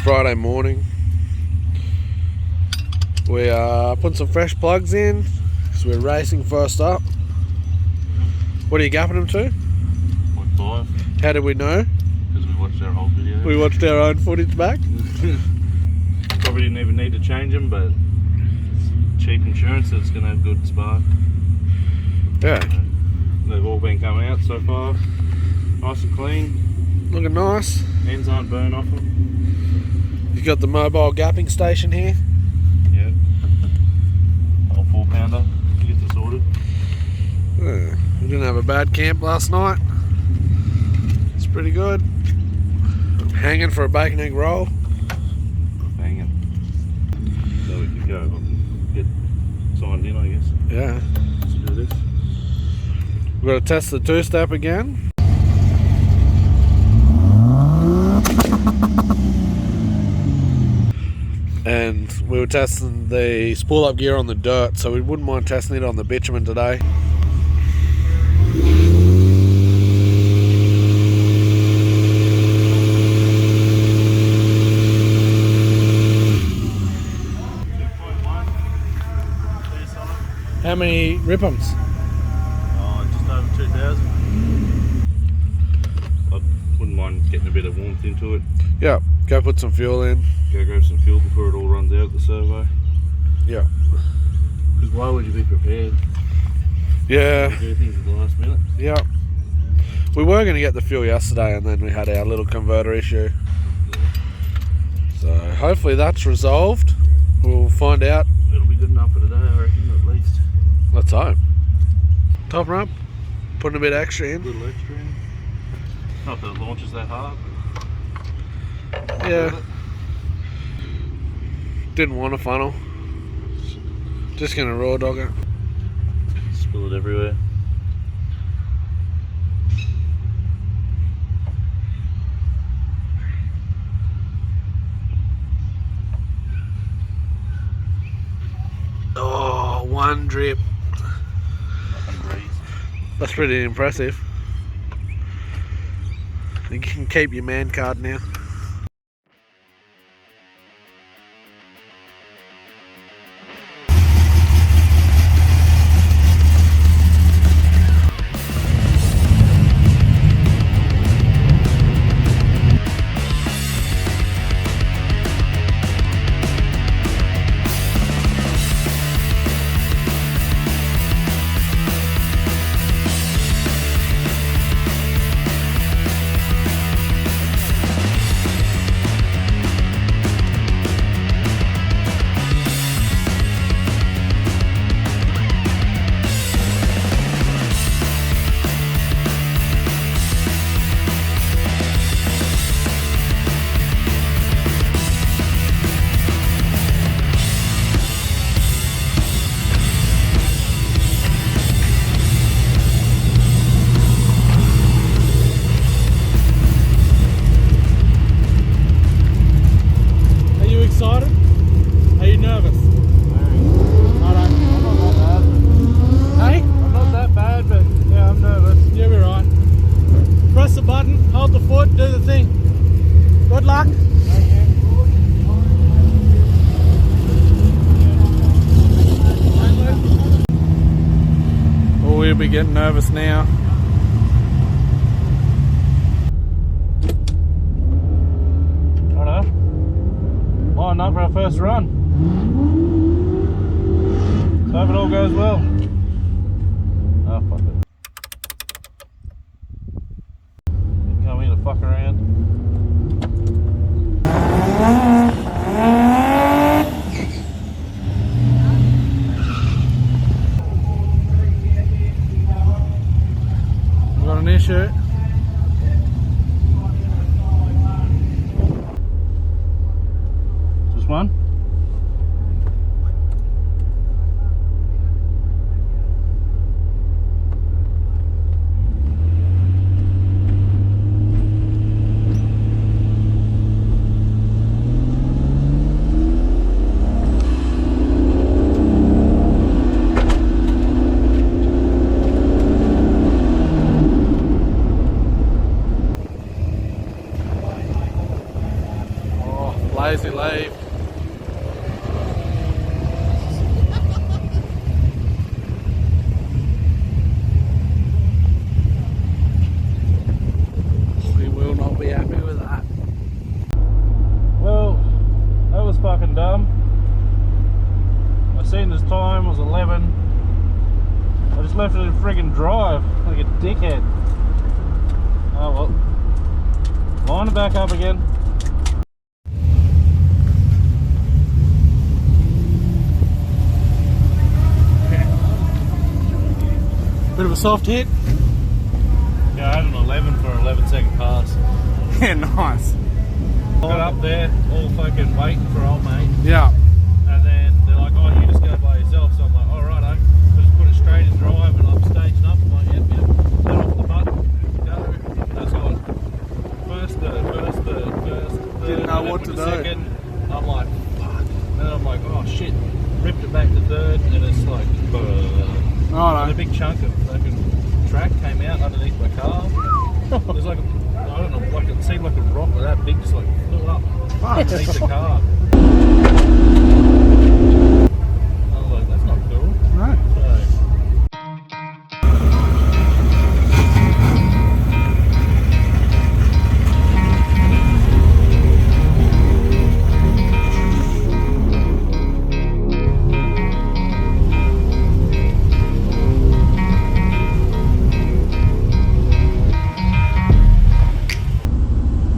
Friday morning. We are putting some fresh plugs in because we're racing first up. What are you gapping them to? 0.5. How did we know? Because we watched our whole video. We watched our own footage back. Probably didn't even need to change them, but it's cheap insurance, so it's going to have good spark. Yeah. They've all been coming out so far. Nice and clean. Looking nice. Ends aren't burnt off them. You've got the mobile gapping station here. Yeah. Whole 4-pounder to get this sorted. Yeah. We didn't have a bad camp last night. It's pretty good. Hanging for a bacon egg roll. Banging. So we can go and get signed in, I guess. Yeah. Let's do this. We've got to test the two-step again. And we were testing the spool-up gear on the dirt, so we wouldn't mind testing it on the bitumen today. How many ripums? Oh, just over 2,000. I wouldn't mind getting a bit of warmth into it. Yeah, go put some fuel in. Go grab some fuel before it all runs out the servo. Yeah. Because why would you be prepared? Yeah. You do things at the last minute. Yeah. We were going to get the fuel yesterday and then we had our little converter issue. So hopefully that's resolved. We'll find out. It'll be good enough for today, I reckon, at least. Let's hope. Topping up, putting a bit extra in. A little extra in. Not that it launches that hard. Yeah. Didn't want a funnel. Just gonna raw dog it. Spill it everywhere. Oh, one drip. That's pretty impressive. You can keep your man card now. Excited? Are you nervous? Alright. Hey? I'm not that bad, but yeah, I'm nervous. You'll be right. Press the button, hold the foot, do the thing. Good luck. Oh, we'll be getting nervous now. Line up for our first run. So hope it all goes well. Oh, fuck it. You come here to fuck around. Got an issue. Just one? lazy leave. We will not be happy with that. Well, that was fucking dumb. I seen this time was 11. I just left it in friggin' drive like a dickhead. Oh well. Line it back up again. Bit of a soft hit. Yeah, I had an 11 for an 11-second pass. Yeah, nice. Got up there, all fucking waiting for old mate. Yeah. And then they're like, oh, you just go by yourself. So I'm like, all right, I just put it straight in drive and I'm staging up. I'm like, yep. Then off the button, go. That's all. First third. Didn't know what to do. Second, I'm like, fuck. And then I'm like, oh shit. Ripped it back to third, and it's like, Oh and a no. big chunk of fucking track came out underneath my car. There's like I don't know, like it seemed like a rock like that big, just like flew up underneath the car. I was like, that's not cool. No. So,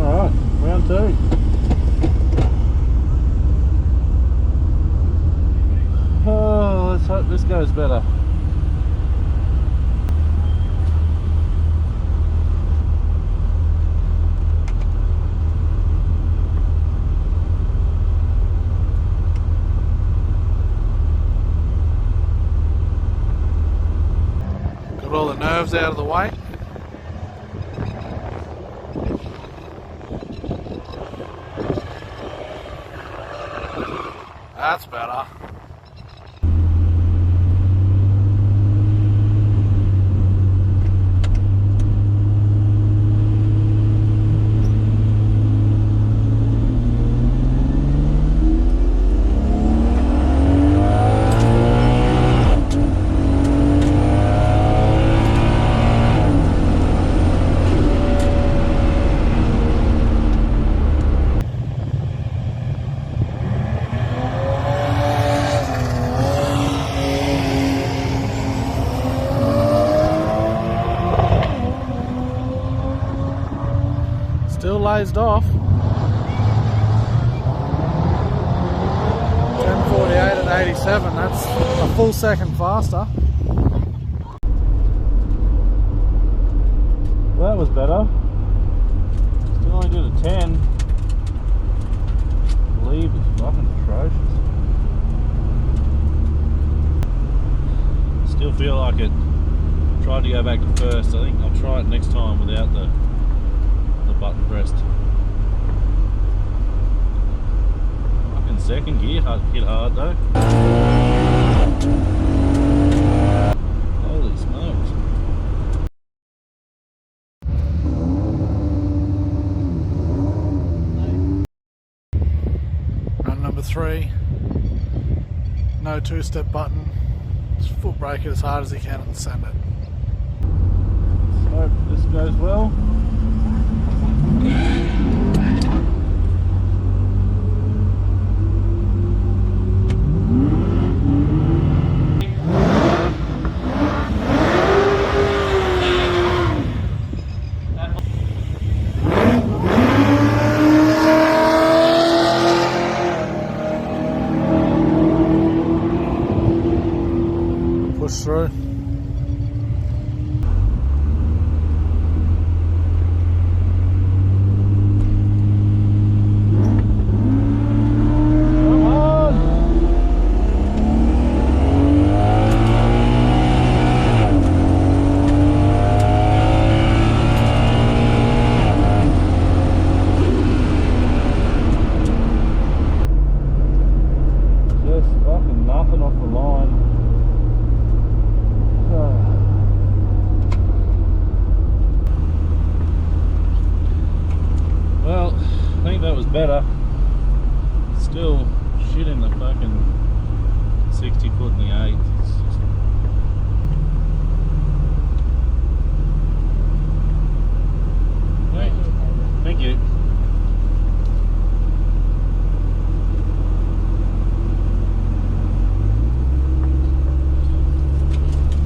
alright, round two. Oh, let's hope this goes better. Got all the nerves out of the way. That's better. Still lazed off. 10:48 at 87. That's a full second faster. Well, that was better. Still only did a 10. Leave is fucking atrocious. Still feel like it. Tried to go back to first. I think I'll try it next time without the button pressed. Fucking second gear hit hard though. Holy smokes. Run number 3. No two-step button. Just foot brake it as hard as you can and send it. Hope this goes well. Push through. Well, I think that was better. still shit in the fucking 60 foot in the 8. It's just... Hey, thank you.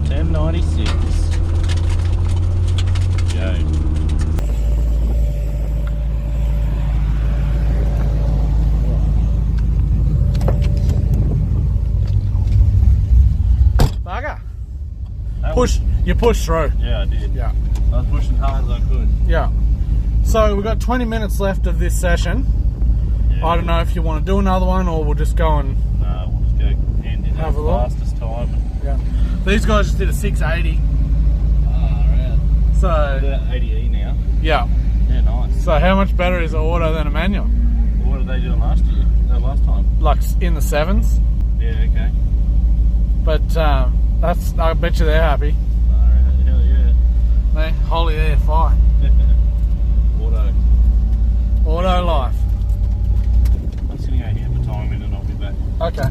$10.96. Go. Bugger. That Push. You push through. Yeah, I did. Yeah. I was pushing hard as I could. Yeah. So we've got 20 minutes left of this session. Yeah. I don't know if you want to do another one or we'll just go and No, we'll just go end in have the a look. fastest time. yeah. These guys just did a 680. Right. So They're 80E now. yeah. Yeah, nice. So how much better is an auto than a manual? What did they do last year? Last time? Like in the 7s. Yeah, okay. But that's, I bet you they're happy. Alright, hell yeah. They holy they're fine. Auto. Auto life. I'm just gonna go here for time in and I'll be back. Okay.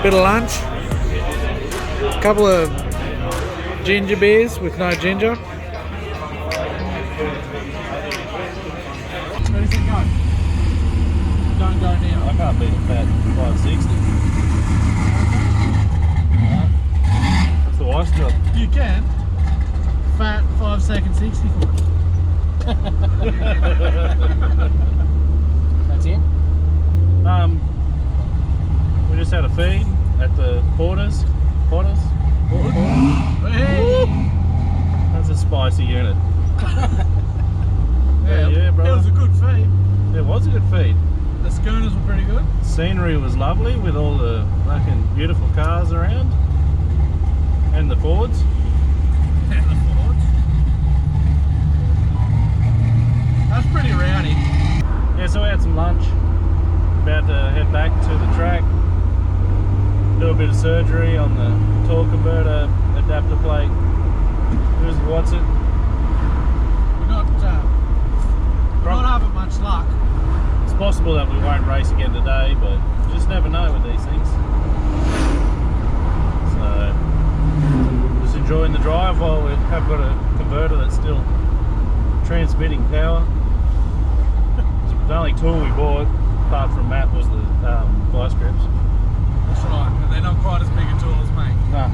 Bit of lunch. A couple of ginger beers with no ginger. Where does it go? Don't go now. I can't beat a fat 560. That's the wife's job. You can. Fat 5 second 60 foot. That's it? We just had a feed at the Potters. Hey. That's a spicy unit. Yeah, bro. It was a good feed. It was a good feed. The schooners were pretty good. Scenery was lovely with all the fucking beautiful cars around. And the Fords. And the Fords. That's pretty rowdy. Yeah, so we had some lunch. About to head back to the track. Do a bit of surgery on the torque converter adapter plate. Who's what's it? We're not having much luck. It's possible that we won't race again today, but you just never know with these things. So, just enjoying the drive while we have got a converter that's still transmitting power. The only tool we bought, apart from Matt, was the vice grips. That's right, and they're not quite as big a tool as me. Nah.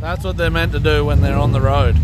That's what they're meant to do when they're on the road.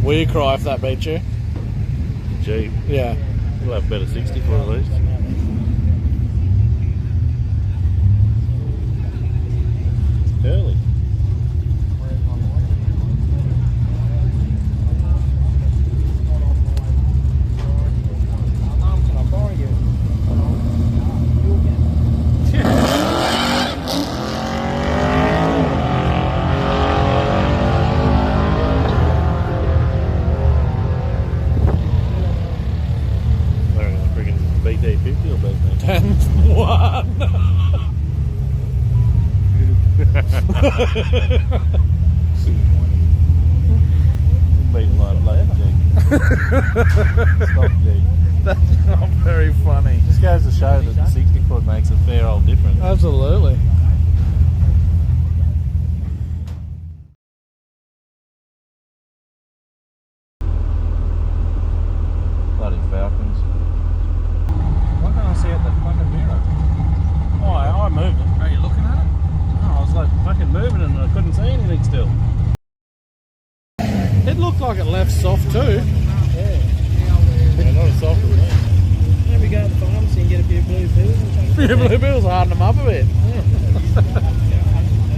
Will you cry if that beats you? Jeep. Yeah. We'll have better 60 for at least. Early. BT50 or BT? 10-1. Beating my bloody Stop G. That's not very funny. Just goes to show that the 60 foot makes a fair old difference. Absolutely. Bloody Falcons. Why can't I see out the fucking mirror? Oh, I moved it. Are you looking at it? No, I was like fucking moving and I couldn't see anything still. It looked like it left soft too. Yeah, not as soft as that. Maybe go to the pharmacy and get a few blue pills. Blue bills harden them up a bit.